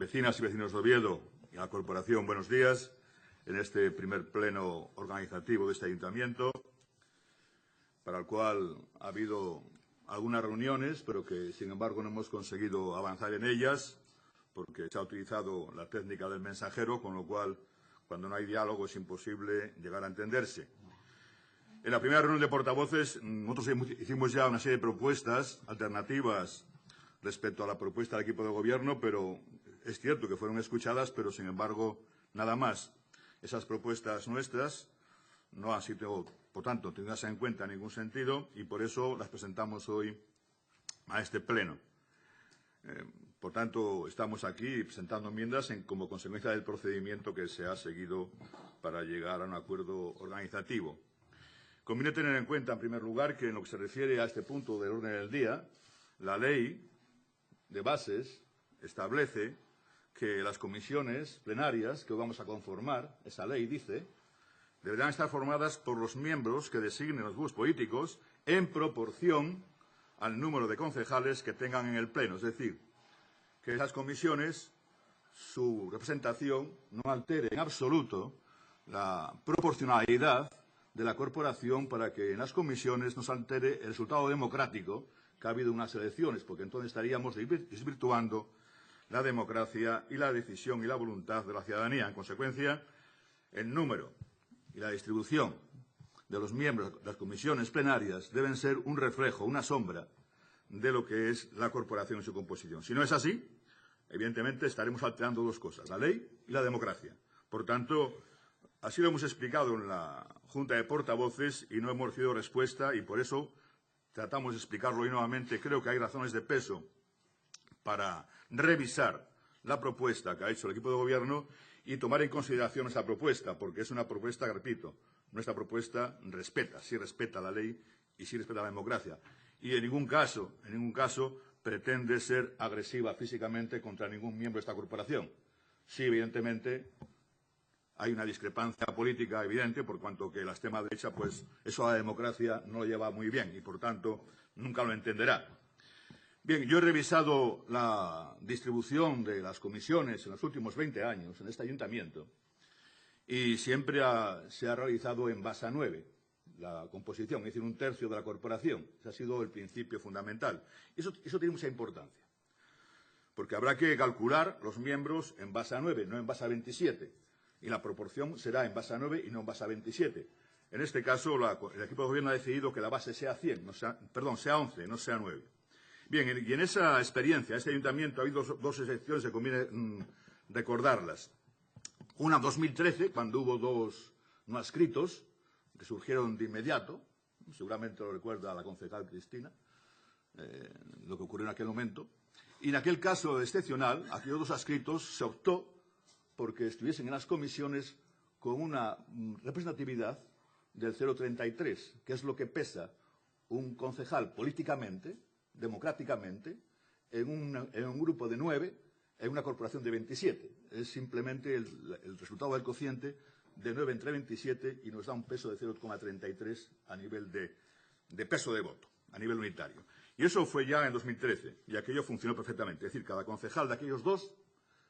Vecinas y vecinos de Oviedo y a la Corporación, buenos días en este primer pleno organizativo de este ayuntamiento, para el cual ha habido algunas reuniones, pero que, sin embargo, no hemos conseguido avanzar en ellas, porque se ha utilizado la técnica del mensajero, con lo cual, cuando no hay diálogo, es imposible llegar a entenderse. En la primera reunión de portavoces, nosotros hicimos ya una serie de propuestas alternativas respecto a la propuesta del equipo de gobierno, pero es cierto que fueron escuchadas, pero, sin embargo, nada más. Esas propuestas nuestras no han sido, por tanto, tenidas en cuenta en ningún sentido y por eso las presentamos hoy a este pleno. Por tanto, estamos aquí presentando enmiendas como consecuencia del procedimiento que se ha seguido para llegar a un acuerdo organizativo. Conviene tener en cuenta, en primer lugar, que en lo que se refiere a este punto del orden del día, la ley de bases establece que las comisiones plenarias que vamos a conformar, esa ley dice, deberán estar formadas por los miembros que designen los grupos políticos en proporción al número de concejales que tengan en el Pleno. Es decir, que esas comisiones, su representación, no altere en absoluto la proporcionalidad de la corporación para que en las comisiones no se altere el resultado democrático que ha habido en unas elecciones, porque entonces estaríamos desvirtuando la democracia y la decisión y la voluntad de la ciudadanía. En consecuencia, el número y la distribución de los miembros de las comisiones plenarias deben ser un reflejo, una sombra de lo que es la corporación en su composición. Si no es así, evidentemente estaremos alterando dos cosas, la ley y la democracia. Por tanto, así lo hemos explicado en la Junta de Portavoces y no hemos recibido respuesta y por eso tratamos de explicarlo hoy nuevamente. Creo que hay razones de peso para revisar la propuesta que ha hecho el equipo de gobierno y tomar en consideración esa propuesta, porque es una propuesta que, repito, nuestra propuesta sí respeta la ley y sí respeta la democracia. Y en ningún caso pretende ser agresiva físicamente contra ningún miembro de esta corporación. Sí, evidentemente, hay una discrepancia política evidente, por cuanto que la extrema derecha, pues eso a la democracia no lo lleva muy bien y, por tanto, nunca lo entenderá. Bien, yo he revisado la distribución de las comisiones en los últimos 20 años en este ayuntamiento y siempre se ha realizado en base a 9, la composición, es decir, un tercio de la corporación. Ese ha sido el principio fundamental. Eso tiene mucha importancia, porque habrá que calcular los miembros en base a 9, no en base a 27, y la proporción será en base a 9 y no en base a 27. En este caso, el equipo de gobierno ha decidido que la base sea 11, no sea 9. Bien, y en esa experiencia, este ayuntamiento, ha habido dos excepciones que conviene recordarlas. Una en 2013, cuando hubo dos no adscritos, que surgieron de inmediato, seguramente lo recuerda la concejal Cristina, lo que ocurrió en aquel momento. Y en aquel caso excepcional, aquellos dos adscritos se optó porque estuviesen en las comisiones con una representatividad del 0,33, que es lo que pesa un concejal políticamente, democráticamente, en un grupo de 9, en una corporación de 27. Es simplemente el resultado del cociente de 9 entre 27 y nos da un peso de 0,33 a nivel de peso de voto, a nivel unitario. Y eso fue ya en 2013 y aquello funcionó perfectamente. Es decir, cada concejal de aquellos dos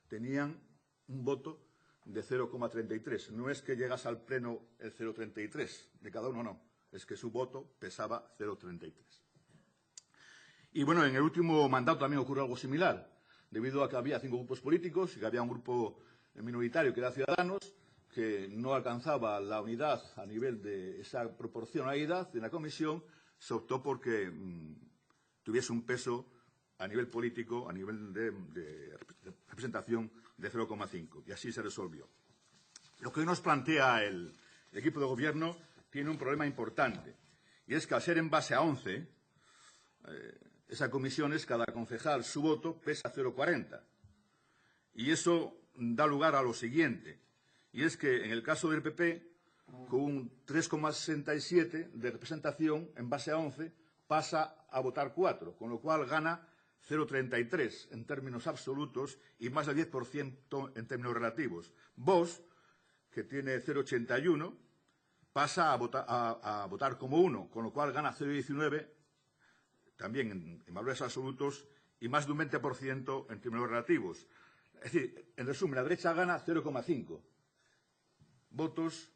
tenían un voto de 0,33. No es que llegase al pleno el 0,33 de cada uno, no. Es que su voto pesaba 0,33. Y bueno, en el último mandato también ocurrió algo similar, debido a que había 5 grupos políticos y que había un grupo minoritario que era Ciudadanos, que no alcanzaba la unidad a nivel de esa proporcionalidad en la comisión, se optó porque tuviese un peso a nivel político, a nivel de representación de 0,5, y así se resolvió. Lo que hoy nos plantea el equipo de gobierno tiene un problema importante, y es que al ser en base a 11, esa comisión es cada concejal, su voto pesa 0,40. Y eso da lugar a lo siguiente, y es que en el caso del PP, con un 3,67 de representación en base a 11, pasa a votar 4, con lo cual gana 0,33 en términos absolutos y más del 10% en términos relativos. Vox, que tiene 0,81, pasa a votar como 1, con lo cual gana 0,19 también en valores absolutos y más de un 20% en términos relativos. Es decir, en resumen, la derecha gana 0,5 votos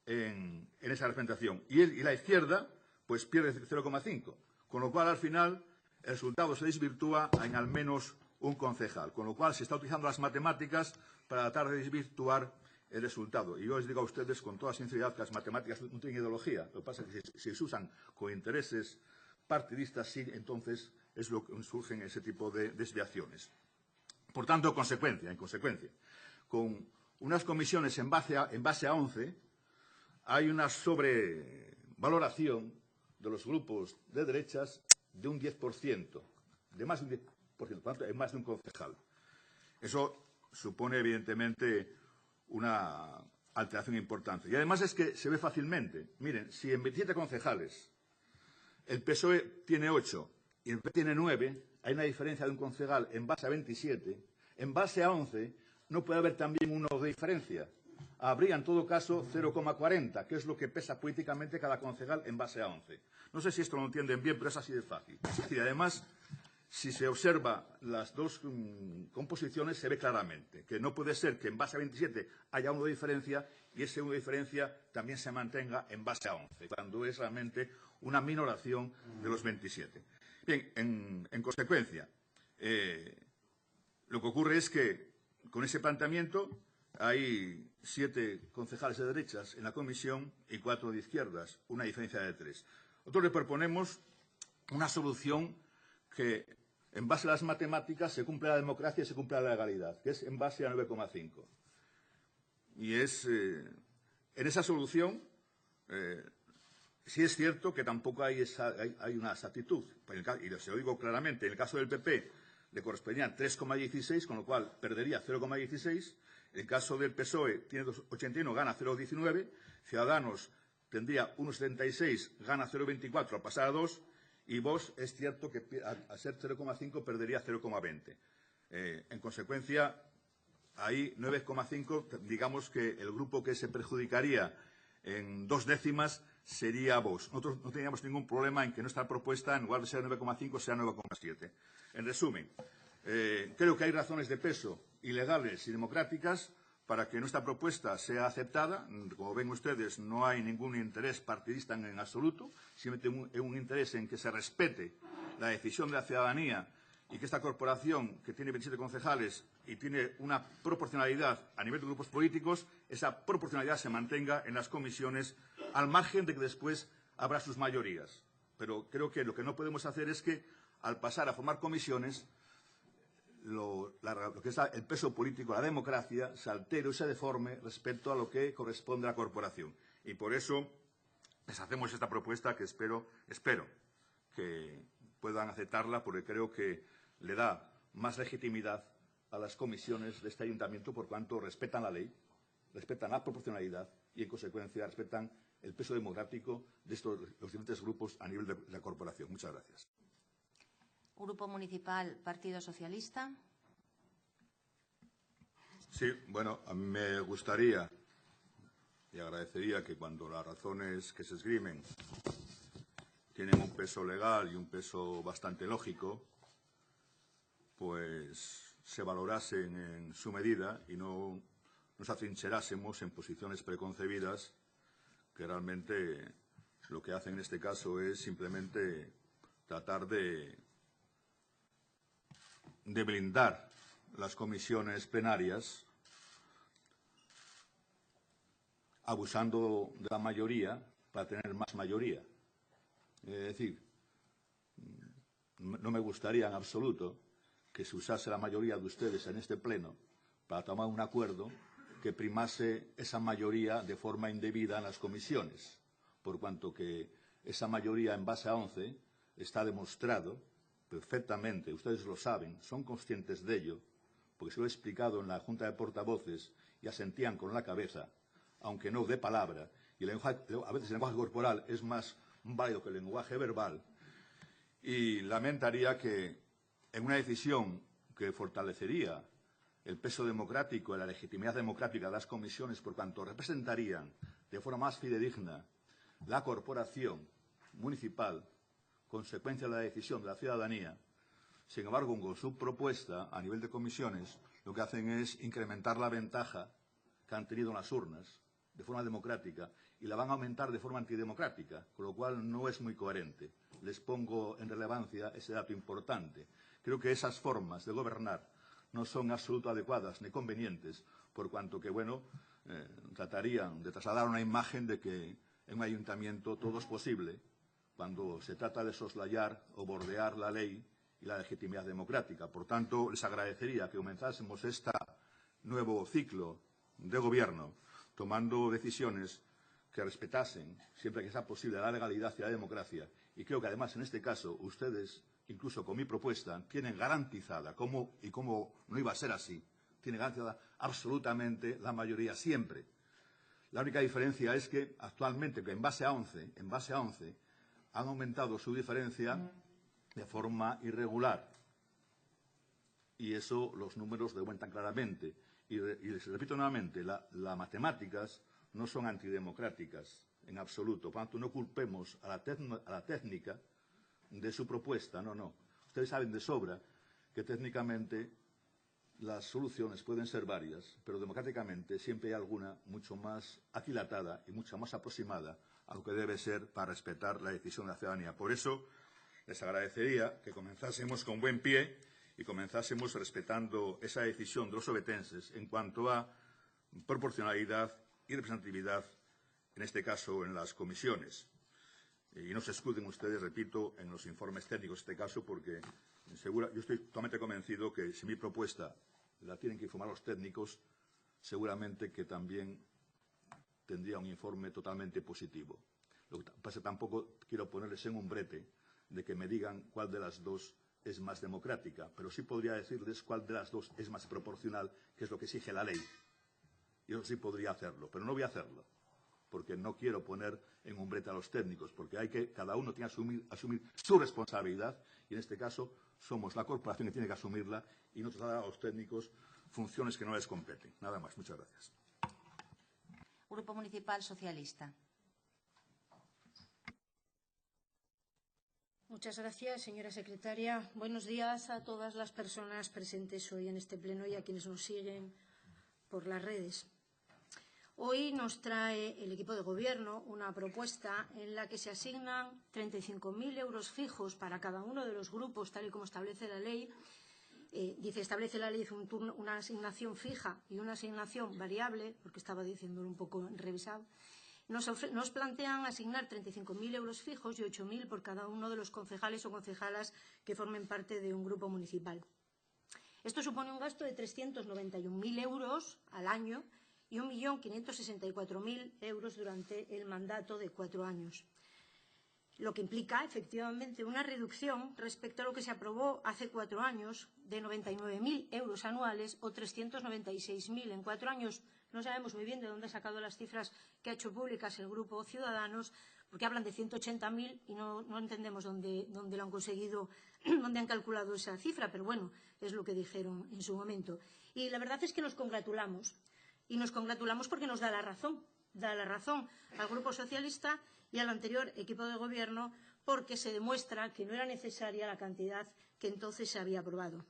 en esa representación. Y la izquierda, pues pierde 0,5. Con lo cual, al final, el resultado se desvirtúa en al menos un concejal. Con lo cual, se está utilizando las matemáticas para tratar de desvirtuar el resultado. Y yo les digo a ustedes con toda sinceridad que las matemáticas no tienen ideología. Lo que pasa es que si se usan con intereses partidistas, sí, entonces es lo que surgen ese tipo de desviaciones. Por tanto, en consecuencia, con unas comisiones en base a 11, hay una sobrevaloración de los grupos de derechas de un 10%, de más de un 10%, por tanto, hay más de un concejal. Eso supone, evidentemente, una alteración importante. Y además es que se ve fácilmente. Miren, si en 27 concejales el PSOE tiene 8 y el PP tiene 9, hay una diferencia de un concejal en base a 27, en base a 11 no puede haber también uno de diferencia. Habría, en todo caso, 0,40, que es lo que pesa políticamente cada concejal en base a 11. No sé si esto lo entienden bien, pero es así de fácil. Es decir, además, si se observa las dos composiciones, se ve claramente que no puede ser que en base a 27 haya uno de diferencia y ese uno de diferencia también se mantenga en base a 11, cuando es realmente una minoración de los 27. Bien, en consecuencia, lo que ocurre es que con ese planteamiento hay 7 concejales de derechas en la comisión y 4 de izquierdas, una diferencia de 3. Nosotros le proponemos una solución que, en base a las matemáticas, se cumple la democracia y se cumple la legalidad, que es en base a 9,5. Y es, en esa solución, sí es cierto que tampoco hay una exactitud. Y se lo digo claramente, en el caso del PP le correspondían 3,16, con lo cual perdería 0,16. En el caso del PSOE tiene 2,81, gana 0,19. Ciudadanos tendría 1,76, gana 0,24 al pasar a 2. Y Vox es cierto que al ser 0,5 perdería 0,20. En consecuencia, ahí 9,5, digamos que el grupo que se perjudicaría en 2 décimas sería Vox. Nosotros no teníamos ningún problema en que nuestra propuesta, en lugar de ser 9,5, sea 9,7. En resumen, creo que hay razones de peso y legales y democráticas para que nuestra propuesta sea aceptada. Como ven ustedes, no hay ningún interés partidista en absoluto, simplemente un interés en que se respete la decisión de la ciudadanía y que esta corporación, que tiene 27 concejales y tiene una proporcionalidad a nivel de grupos políticos, esa proporcionalidad se mantenga en las comisiones, al margen de que después habrá sus mayorías. Pero creo que lo que no podemos hacer es que, al pasar a formar comisiones, lo que es el peso político, la democracia, se altere o se deforme respecto a lo que corresponde a la corporación. Y por eso les hacemos esta propuesta que espero que puedan aceptarla, porque creo que le da más legitimidad a las comisiones de este ayuntamiento por cuanto respetan la ley, respetan la proporcionalidad y, en consecuencia, respetan el peso democrático de los diferentes grupos a nivel de la corporación. Muchas gracias. Grupo Municipal Partido Socialista. Sí, bueno, a mí me gustaría y agradecería que cuando las razones que se esgrimen tienen un peso legal y un peso bastante lógico, pues se valorasen en su medida y no nos atrincherásemos en posiciones preconcebidas que realmente lo que hacen en este caso es simplemente tratar de blindar las comisiones plenarias abusando de la mayoría para tener más mayoría. Es decir, no me gustaría en absoluto que se usase la mayoría de ustedes en este pleno para tomar un acuerdo que primase esa mayoría de forma indebida en las comisiones, por cuanto que esa mayoría en base a 11 está demostrado perfectamente, ustedes lo saben, son conscientes de ello, porque se lo he explicado en la Junta de Portavoces y asentían con la cabeza, aunque no de palabra, y a veces el lenguaje corporal es más válido que el lenguaje verbal, y lamentaría que en una decisión que fortalecería el peso democrático y la legitimidad democrática de las comisiones, por cuanto representarían de forma más fidedigna la corporación municipal, consecuencia de la decisión de la ciudadanía. Sin embargo, con su propuesta a nivel de comisiones, lo que hacen es incrementar la ventaja que han tenido en las urnas de forma democrática y la van a aumentar de forma antidemocrática, con lo cual no es muy coherente. Les pongo en relevancia ese dato importante. Creo que esas formas de gobernar no son absolutamente adecuadas ni convenientes, por cuanto que, bueno, tratarían de trasladar una imagen de que en un ayuntamiento todo es posible cuando se trata de soslayar o bordear la ley y la legitimidad democrática. Por tanto, les agradecería que comenzásemos este nuevo ciclo de gobierno tomando decisiones que respetasen, siempre que sea posible, la legalidad y la democracia. Y creo que, además, en este caso, ustedes, incluso con mi propuesta, tienen garantizada, como no iba a ser así, tienen garantizada absolutamente la mayoría siempre. La única diferencia es que, actualmente, que en base a 11, han aumentado su diferencia de forma irregular. Y eso los números lo demuestran claramente. Y les repito nuevamente, las matemáticas no son antidemocráticas en absoluto. Por tanto, no culpemos a la técnica de su propuesta. No. Ustedes saben de sobra que técnicamente las soluciones pueden ser varias, pero democráticamente siempre hay alguna mucho más aquilatada y mucho más aproximada a lo que debe ser para respetar la decisión de la ciudadanía. Por eso, les agradecería que comenzásemos con buen pie y comenzásemos respetando esa decisión de los ovetenses en cuanto a proporcionalidad y representatividad, en este caso en las comisiones. Y no se escuden ustedes, repito, en los informes técnicos, en este caso, porque yo estoy totalmente convencido que si mi propuesta la tienen que informar los técnicos, seguramente que también tendría un informe totalmente positivo. Lo que pasa, tampoco quiero ponerles en un brete de que me digan cuál de las dos es más democrática, pero sí podría decirles cuál de las dos es más proporcional, que es lo que exige la ley. Y eso sí podría hacerlo, pero no voy a hacerlo, porque no quiero poner en un brete a los técnicos, porque cada uno tiene que asumir su responsabilidad, y en este caso somos la corporación que tiene que asumirla y no trasladar a los técnicos funciones que no les competen. Nada más. Muchas gracias. Grupo Municipal Socialista. Muchas gracias, señora secretaria. Buenos días a todas las personas presentes hoy en este pleno y a quienes nos siguen por las redes. Hoy nos trae el equipo de gobierno una propuesta en la que se asignan 35.000 euros fijos para cada uno de los grupos, tal y como establece la ley. Establece la ley una asignación fija y una asignación variable, porque estaba diciéndolo un poco revisado. Nos plantean asignar 35.000 euros fijos y 8.000 por cada uno de los concejales o concejalas que formen parte de un grupo municipal. Esto supone un gasto de 391.000 euros al año y 1.564.000 euros durante el mandato de 4 años. Lo que implica, efectivamente, una reducción respecto a lo que se aprobó hace 4 años de 99.000 euros anuales o 396.000 en 4 años. No sabemos muy bien de dónde ha sacado las cifras que ha hecho públicas el Grupo Ciudadanos, porque hablan de 180.000 y no entendemos dónde lo han conseguido, dónde han calculado esa cifra, pero bueno, es lo que dijeron en su momento. Y la verdad es que nos congratulamos. Y nos congratulamos porque nos da la razón al Grupo Socialista y al anterior equipo de gobierno, porque se demuestra que no era necesaria la cantidad que entonces se había aprobado.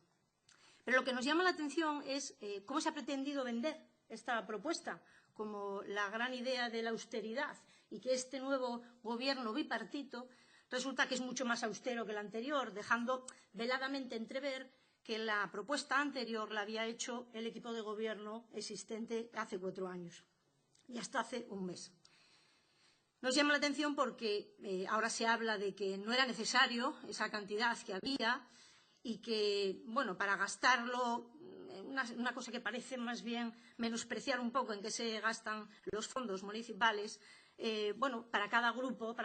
Pero lo que nos llama la atención es cómo se ha pretendido vender esta propuesta como la gran idea de la austeridad y que este nuevo gobierno bipartito resulta que es mucho más austero que el anterior, dejando veladamente entrever que la propuesta anterior la había hecho el equipo de gobierno existente hace 4 años y hasta hace un mes. Nos llama la atención porque ahora se habla de que no era necesario esa cantidad que había y que, bueno, para gastarlo, una cosa que parece más bien menospreciar un poco en que se gastan los fondos municipales, para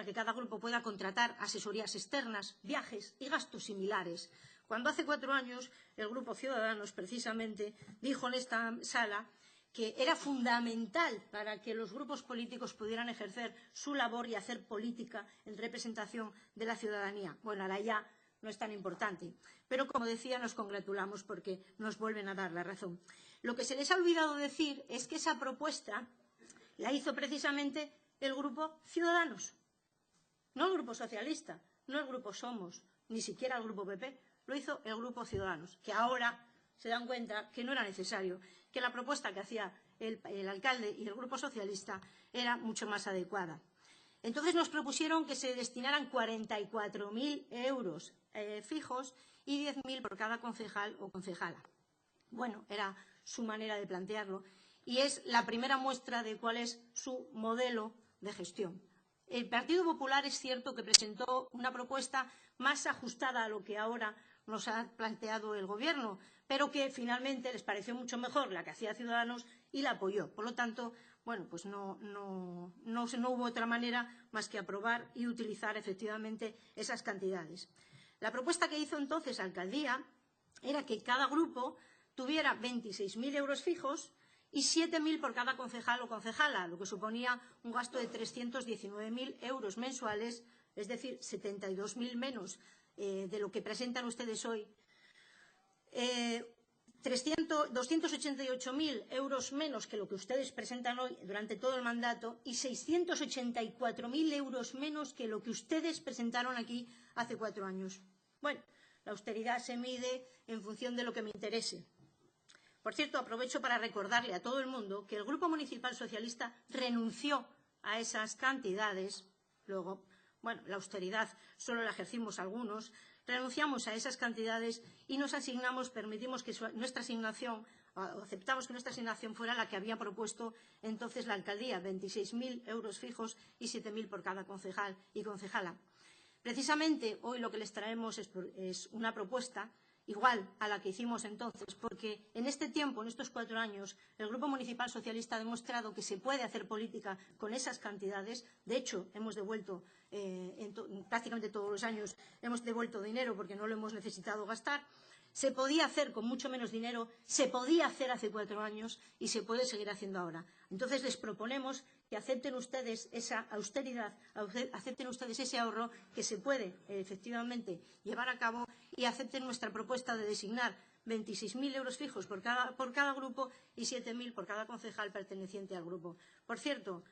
que cada grupo pueda contratar asesorías externas, viajes y gastos similares. Cuando hace 4 años el Grupo Ciudadanos, precisamente, dijo en esta sala que era fundamental para que los grupos políticos pudieran ejercer su labor y hacer política en representación de la ciudadanía. Bueno, ahora ya no es tan importante. Pero, como decía, nos congratulamos porque nos vuelven a dar la razón. Lo que se les ha olvidado decir es que esa propuesta la hizo precisamente el Grupo Ciudadanos, no el Grupo Socialista, no el Grupo Somos, ni siquiera el Grupo PP, lo hizo el Grupo Ciudadanos, que ahora se dan cuenta que no era necesario, que la propuesta que hacía el alcalde y el Grupo Socialista era mucho más adecuada. Entonces nos propusieron que se destinaran 44.000 euros fijos y 10.000 por cada concejal o concejala. Bueno, era su manera de plantearlo y es la primera muestra de cuál es su modelo de gestión. El Partido Popular es cierto que presentó una propuesta más ajustada a lo que ahora nos ha planteado el Gobierno, pero que finalmente les pareció mucho mejor la que hacía Ciudadanos y la apoyó. Por lo tanto, bueno, pues no hubo otra manera más que aprobar y utilizar efectivamente esas cantidades. La propuesta que hizo entonces la alcaldía era que cada grupo tuviera 26.000 euros fijos y 7.000 por cada concejal o concejala, lo que suponía un gasto de 319.000 euros mensuales, es decir, 72.000 menos de lo que presentan ustedes hoy. 288.000 euros menos que lo que ustedes presentan hoy durante todo el mandato y 684.000 euros menos que lo que ustedes presentaron aquí hace 4 años. Bueno, la austeridad se mide en función de lo que me interese. Por cierto, aprovecho para recordarle a todo el mundo que el Grupo Municipal Socialista renunció a esas cantidades. Luego, bueno, la austeridad solo la ejercimos algunos. Renunciamos a esas cantidades y nos asignamos, permitimos que nuestra asignación, aceptamos que nuestra asignación fuera la que había propuesto entonces la alcaldía, 26.000 euros fijos y 7.000 por cada concejal y concejala. Precisamente hoy lo que les traemos es una propuesta igual a la que hicimos entonces, porque en este tiempo, en estos 4 años, el Grupo Municipal Socialista ha demostrado que se puede hacer política con esas cantidades. De hecho, hemos devuelto, prácticamente todos los años, hemos devuelto dinero porque no lo hemos necesitado gastar. Se podía hacer con mucho menos dinero, se podía hacer hace 4 años y se puede seguir haciendo ahora. Entonces, les proponemos que acepten ustedes esa austeridad, acepten ustedes ese ahorro que se puede efectivamente llevar a cabo y acepten nuestra propuesta de designar 26.000 euros fijos por cada grupo y 7.000 por cada concejal perteneciente al grupo. Por cierto,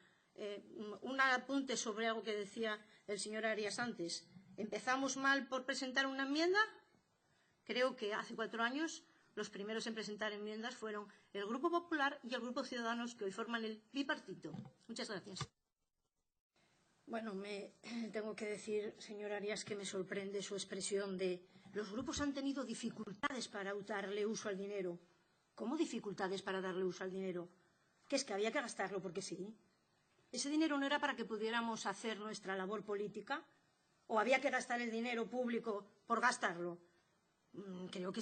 un apunte sobre algo que decía el señor Arias antes. ¿Empezamos mal por presentar una enmienda? Creo que hace 4 años los primeros en presentar enmiendas fueron el Grupo Popular y el Grupo Ciudadanos, que hoy forman el bipartito. Muchas gracias. Bueno, tengo que decir, señor Arias, que me sorprende su expresión de los grupos han tenido dificultades para darle uso al dinero. ¿Cómo dificultades para darle uso al dinero? ¿Que es que había que gastarlo porque sí? ¿Ese dinero no era para que pudiéramos hacer nuestra labor política? ¿O había que gastar el dinero público por gastarlo? Creo que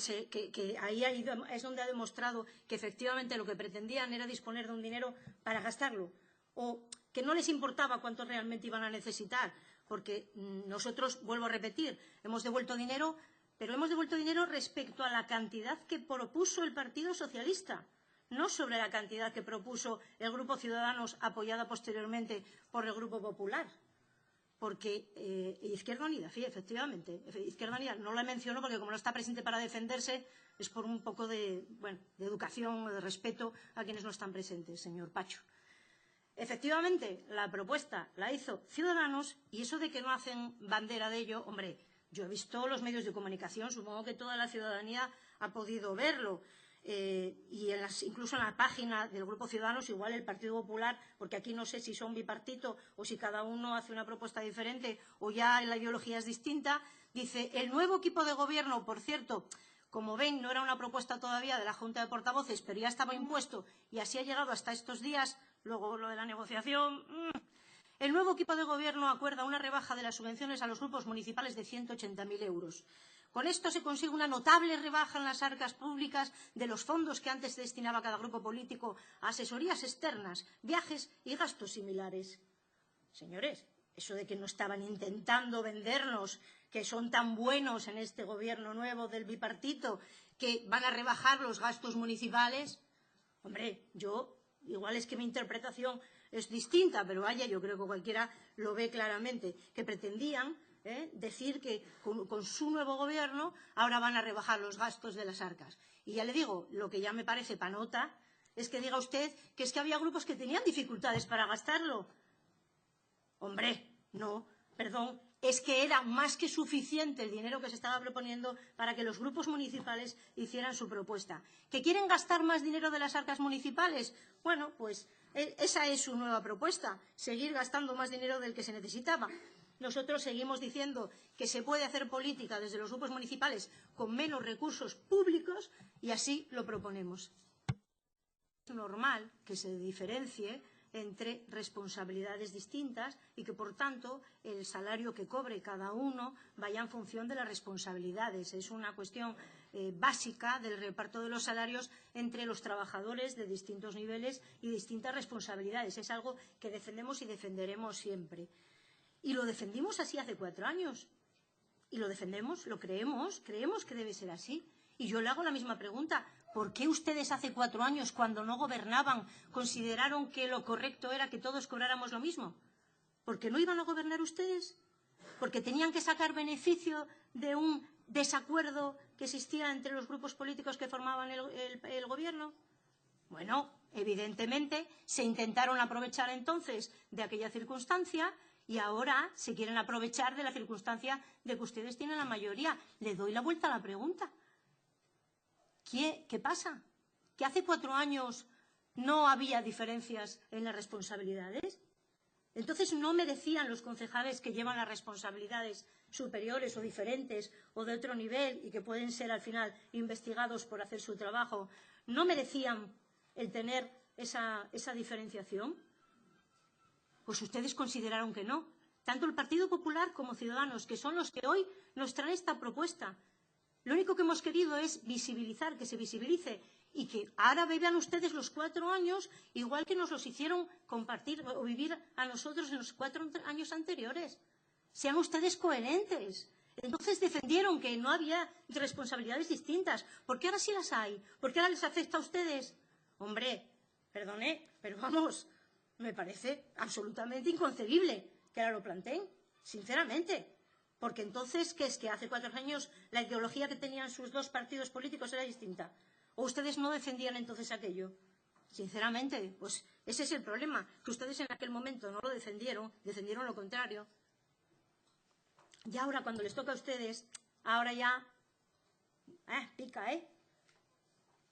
ahí es donde ha demostrado que efectivamente lo que pretendían era disponer de un dinero para gastarlo, o que no les importaba cuánto realmente iban a necesitar, porque nosotros, vuelvo a repetir, hemos devuelto dinero, pero hemos devuelto dinero respecto a la cantidad que propuso el Partido Socialista, no sobre la cantidad que propuso el Grupo Ciudadanos, apoyada posteriormente por el Grupo Popular. Porque Izquierda Unida, sí, efectivamente, Izquierda Unida no la menciono porque como no está presente para defenderse es por un poco de educación, de respeto a quienes no están presentes, señor Pacho. Efectivamente, la propuesta la hizo Ciudadanos y eso de que no hacen bandera de ello, hombre, yo he visto los medios de comunicación, supongo que toda la ciudadanía ha podido verlo. Y incluso en la página del Grupo Ciudadanos, igual el Partido Popular, porque aquí no sé si son bipartito o si cada uno hace una propuesta diferente o ya la ideología es distinta, dice el nuevo equipo de gobierno, por cierto, como ven, no era una propuesta todavía de la Junta de Portavoces, pero ya estaba impuesto y así ha llegado hasta estos días, luego lo de la negociación. El nuevo equipo de gobierno acuerda una rebaja de las subvenciones a los grupos municipales de 180.000 euros. Con esto se consigue una notable rebaja en las arcas públicas de los fondos que antes destinaba cada grupo político a asesorías externas, viajes y gastos similares. Señores, eso de que no estaban intentando vendernos que son tan buenos en este gobierno nuevo del bipartito que van a rebajar los gastos municipales, hombre, igual es que mi interpretación es distinta, pero vaya, yo creo que cualquiera lo ve claramente, que pretendían decir que con su nuevo gobierno ahora van a rebajar los gastos de las arcas. Y ya le digo, lo que ya me parece panota es que diga usted que es que había grupos que tenían dificultades para gastarlo. Hombre, no, perdón, es que era más que suficiente el dinero que se estaba proponiendo para que los grupos municipales hicieran su propuesta. ¿Que quieren gastar más dinero de las arcas municipales? Bueno, pues esa es su nueva propuesta, seguir gastando más dinero del que se necesitaba. Nosotros seguimos diciendo que se puede hacer política desde los grupos municipales con menos recursos públicos y así lo proponemos. Es normal que se diferencie entre responsabilidades distintas y que, por tanto, el salario que cobre cada uno vaya en función de las responsabilidades. Es una cuestión básica del reparto de los salarios entre los trabajadores de distintos niveles y distintas responsabilidades. Es algo que defendemos y defenderemos siempre. Y lo defendimos así hace 4 años. Y lo defendemos, lo creemos que debe ser así. Y yo le hago la misma pregunta. ¿Por qué ustedes hace 4 años, cuando no gobernaban, consideraron que lo correcto era que todos cobráramos lo mismo? ¿Por qué no iban a gobernar ustedes? ¿Porque tenían que sacar beneficio de un desacuerdo que existía entre los grupos políticos que formaban el gobierno? Bueno, evidentemente se intentaron aprovechar entonces de aquella circunstancia y ahora se quieren aprovechar de la circunstancia de que ustedes tienen la mayoría. Le doy la vuelta a la pregunta. ¿Qué pasa? ¿Que hace 4 años no había diferencias en las responsabilidades? Entonces, ¿no merecían los concejales que llevan las responsabilidades superiores o diferentes o de otro nivel y que pueden ser al final investigados por hacer su trabajo, no merecían el tener esa diferenciación? Pues ustedes consideraron que no. Tanto el Partido Popular como Ciudadanos, que son los que hoy nos traen esta propuesta. Lo único que hemos querido es visibilizar, que se visibilice y que ahora vean ustedes los 4 años igual que nos los hicieron compartir o vivir a nosotros en los 4 años anteriores. Sean ustedes coherentes. Entonces defendieron que no había responsabilidades distintas. ¿Por qué ahora sí las hay? ¿Por qué ahora les afecta a ustedes? Hombre, perdone, pero vamos, me parece absolutamente inconcebible que ahora lo planteen, sinceramente. Porque entonces, ¿qué es? ¿Que hace 4 años la ideología que tenían sus 2 partidos políticos era distinta? ¿O ustedes no defendían entonces aquello? Sinceramente, pues ese es el problema, que ustedes en aquel momento no lo defendieron, defendieron lo contrario. Y ahora, cuando les toca a ustedes, ahora ya pica,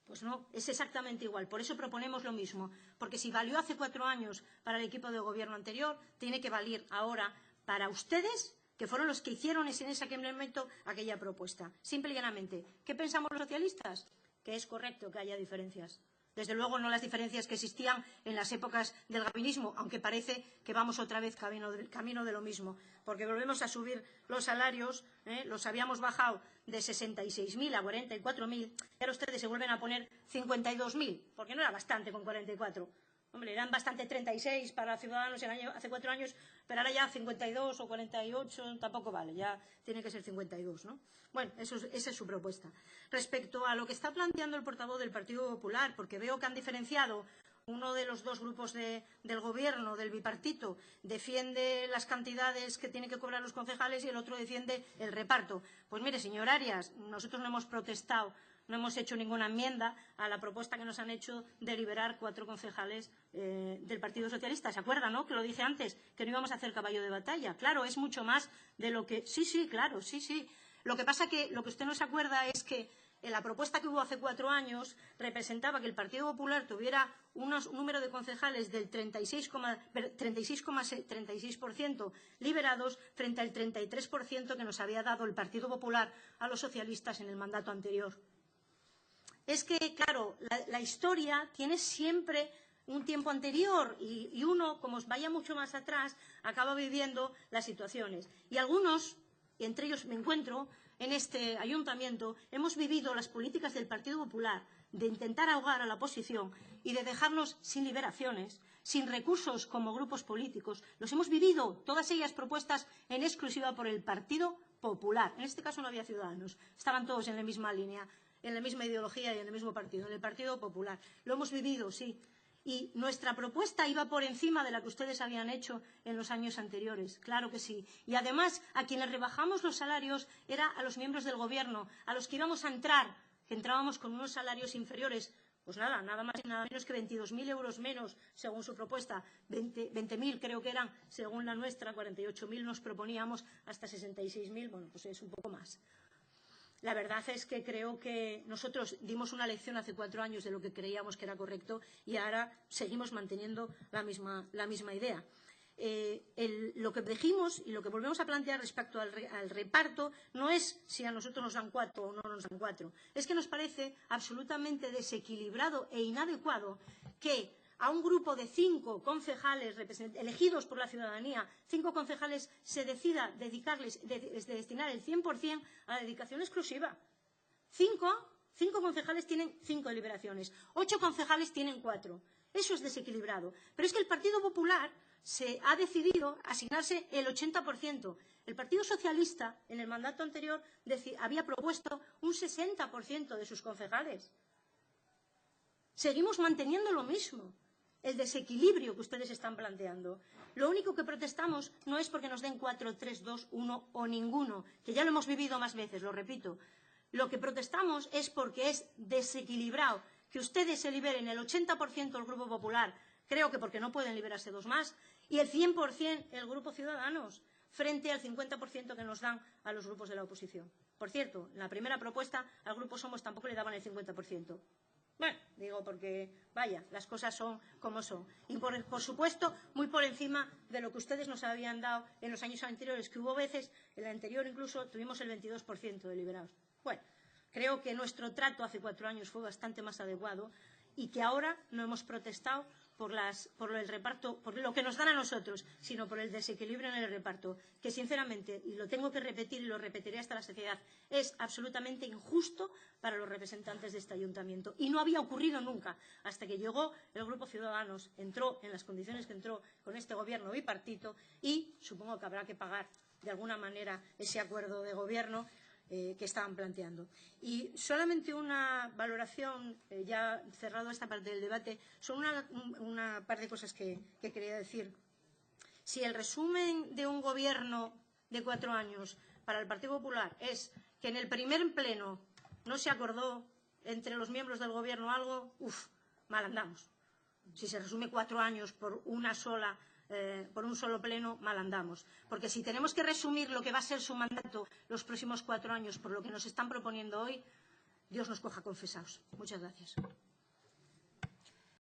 Pues no, es exactamente igual. Por eso proponemos lo mismo. Porque si valió hace 4 años para el equipo de gobierno anterior, tiene que valer ahora para ustedes, que fueron los que hicieron en ese momento aquella propuesta. Simple y llanamente. ¿Qué pensamos los socialistas? Que es correcto que haya diferencias. Desde luego no las diferencias que existían en las épocas del gabinismo, aunque parece que vamos otra vez camino de lo mismo, porque volvemos a subir los salarios, los habíamos bajado de 66.000 a 44.000, y ahora ustedes se vuelven a poner 52.000, porque no era bastante con 44. Hombre, eran bastante 36 para Ciudadanos hace 4 años, pero ahora ya 52 o 48 tampoco vale, ya tiene que ser 52, ¿no? Bueno, esa es su propuesta. Respecto a lo que está planteando el portavoz del Partido Popular, porque veo que han diferenciado, uno de los 2 grupos del Gobierno, del bipartito, defiende las cantidades que tienen que cobrar los concejales y el otro defiende el reparto. Pues mire, señor Arias, nosotros no hemos protestado, no hemos hecho ninguna enmienda a la propuesta que nos han hecho de liberar 4 concejales del Partido Socialista. ¿Se acuerdan, no? Que lo dije antes, que no íbamos a hacer caballo de batalla. Claro, es mucho más de lo que... Sí, claro, sí. Lo que pasa que lo que usted no se acuerda es que en la propuesta que hubo hace 4 años representaba que el Partido Popular tuviera un número de concejales del 36% liberados frente al 33% que nos había dado el Partido Popular a los socialistas en el mandato anterior. Es que, claro, la historia tiene siempre un tiempo anterior y uno, como vaya mucho más atrás, acaba viviendo las situaciones. Y algunos, y entre ellos me encuentro, en este ayuntamiento, hemos vivido las políticas del Partido Popular de intentar ahogar a la oposición y de dejarnos sin liberaciones, sin recursos como grupos políticos. Los hemos vivido, todas ellas propuestas en exclusiva por el Partido Popular. En este caso no había Ciudadanos, estaban todos en la misma línea, en la misma ideología y en el mismo partido, en el Partido Popular. Lo hemos vivido, sí. Y nuestra propuesta iba por encima de la que ustedes habían hecho en los años anteriores, claro que sí. Y además, a quienes rebajamos los salarios era a los miembros del Gobierno, a los que íbamos a entrar, que entrábamos con unos salarios inferiores, Pues nada, nada más y nada menos que 22.000 euros menos según su propuesta, 20.000 creo que eran según la nuestra, 48.000 nos proponíamos, hasta 66.000, bueno, pues es un poco más. La verdad es que creo que nosotros dimos una lección hace 4 años de lo que creíamos que era correcto y ahora seguimos manteniendo la misma idea. Lo que dijimos y lo que volvemos a plantear respecto al reparto no es si a nosotros nos dan 4 o no nos dan 4. Es que nos parece absolutamente desequilibrado e inadecuado que a un grupo de 5 concejales elegidos por la ciudadanía, 5 concejales, se decida destinar el 100% a la dedicación exclusiva. 5 concejales tienen 5 deliberaciones, 8 concejales tienen 4. Eso es desequilibrado. Pero es que el Partido Popular se ha decidido asignarse el 80%. El Partido Socialista, en el mandato anterior, había propuesto un 60% de sus concejales. Seguimos manteniendo lo mismo. El desequilibrio que ustedes están planteando. Lo único que protestamos no es porque nos den 4, 3, 2, 1 o ninguno, que ya lo hemos vivido más veces, lo repito. Lo que protestamos es porque es desequilibrado que ustedes se liberen el 80% del Grupo Popular, creo que porque no pueden liberarse 2 más, y el 100% el Grupo Ciudadanos, frente al 50% que nos dan a los grupos de la oposición. Por cierto, en la primera propuesta al Grupo Somos tampoco le daban el 50%. Bueno, digo porque, vaya, las cosas son como son. Y, por supuesto, muy por encima de lo que ustedes nos habían dado en los años anteriores, que hubo veces, en el anterior incluso, tuvimos el 22% de liberados. Bueno, creo que nuestro trato hace 4 años fue bastante más adecuado y que ahora no hemos protestado por el reparto, por lo que nos dan a nosotros, sino por el desequilibrio en el reparto, que sinceramente, y lo tengo que repetir y lo repetiré hasta la saciedad, es absolutamente injusto para los representantes de este ayuntamiento. Y no había ocurrido nunca, hasta que llegó el Grupo Ciudadanos, entró en las condiciones que entró con este gobierno bipartito y supongo que habrá que pagar de alguna manera ese acuerdo de gobierno que estaban planteando. Y solamente una valoración, ya cerrado esta parte del debate, son una par de cosas que quería decir. Si el resumen de un gobierno de 4 años para el Partido Popular es que en el primer pleno no se acordó entre los miembros del gobierno algo, mal andamos. Si se resume 4 años por por un solo pleno, mal andamos. Porque si tenemos que resumir lo que va a ser su mandato los próximos 4 años por lo que nos están proponiendo hoy, Dios nos coja confesados. Muchas gracias.